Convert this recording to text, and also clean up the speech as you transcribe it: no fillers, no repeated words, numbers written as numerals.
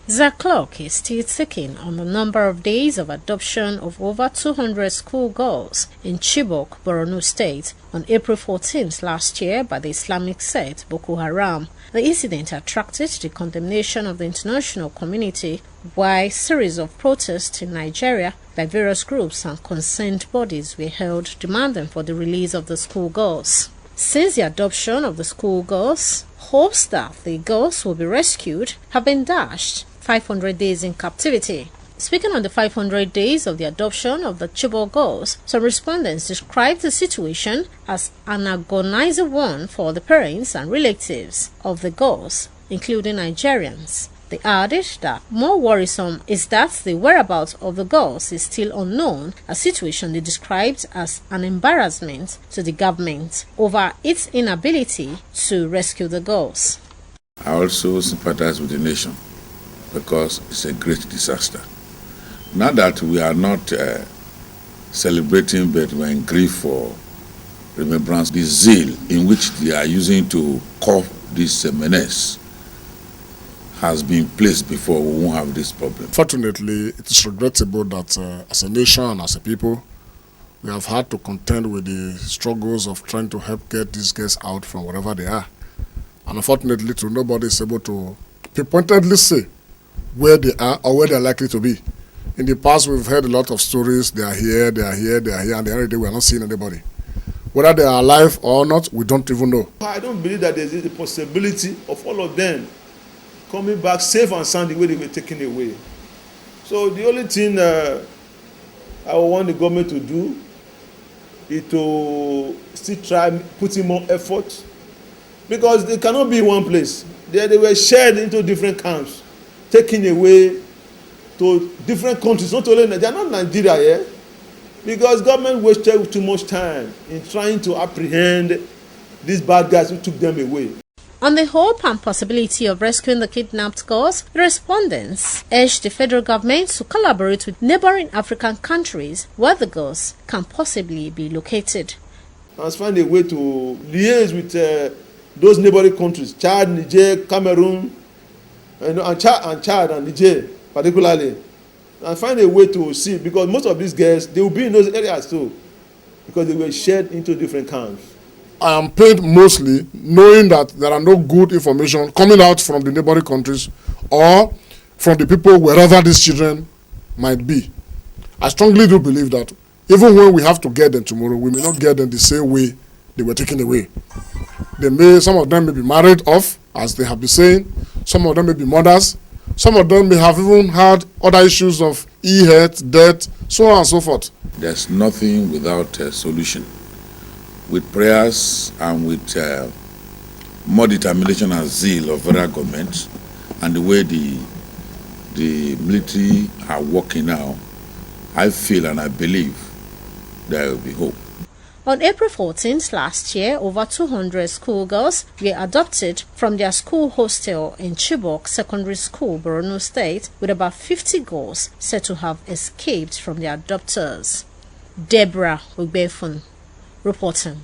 The clock is still ticking on the number of days of adoption of over 200 schoolgirls in Chibok, Borno State on April 14th last year by the Islamic sect Boko Haram. The incident attracted the condemnation of the international community, while a series of protests in Nigeria by various groups and concerned bodies were held demanding for the release of the schoolgirls. Since the adoption of the schoolgirls, hopes that the girls will be rescued have been dashed. 500 days in captivity. Speaking on the 500 days of the adoption of the Chibok girls, some respondents described the situation as an agonizing one for the parents and relatives of the girls, including Nigerians. They added that more worrisome is that the whereabouts of the girls is still unknown, a situation they described as an embarrassment to the government over its inability to rescue the girls. I also sympathize with the nation, because it's a great disaster. Now that we are not celebrating, but we're in grief for remembrance, the zeal in which they are using to curb this menace has been placed before. We won't have this problem. Fortunately, it is regrettable that as a nation and as a people, we have had to contend with the struggles of trying to help get these guys out from wherever they are. And unfortunately, nobody is able to pinpointedly say where they are or where they are likely to be. In the past, we've heard a lot of stories. They are here, they are here, they are here, and the end of the day, we are not seeing anybody. Whether they are alive or not, we don't even know. I don't believe that there is the possibility of all of them coming back safe and sound the way they were taken away. So the only thing I want the government to do is to still try putting more effort, because they cannot be in one place. They were shared into different camps, taken away to different countries, not only they are not Nigeria here, because government wasted too much time in trying to apprehend these bad guys who took them away. On the hope and possibility of rescuing the kidnapped girls, the respondents urged the federal government to collaborate with neighboring African countries where the girls can possibly be located. Let's find a way to liaise with those neighboring countries, Chad, Niger, Cameroon, and Chad and Niger particularly, and find a way to see, because most of these girls, they will be in those areas too, because they were shared into different camps. I am pained mostly knowing that there are no good information coming out from the neighboring countries or from the people wherever these children might be. I strongly do believe that even when we have to get them tomorrow, we may not get them the same way they were taken away. Some of them may be married off, as they have been saying. Some of them may be mothers. Some of them may have even had other issues of e-health, death, so on and so forth. There's nothing without a solution. With prayers and with more determination and zeal of federal government, and the way the military are working now, I feel and I believe there will be hope. On April 14th last year, over 200 schoolgirls were adopted from their school hostel in Chibok Secondary School, Borno State, with about 50 girls said to have escaped from their adopters. Deborah Ugbefun reporting.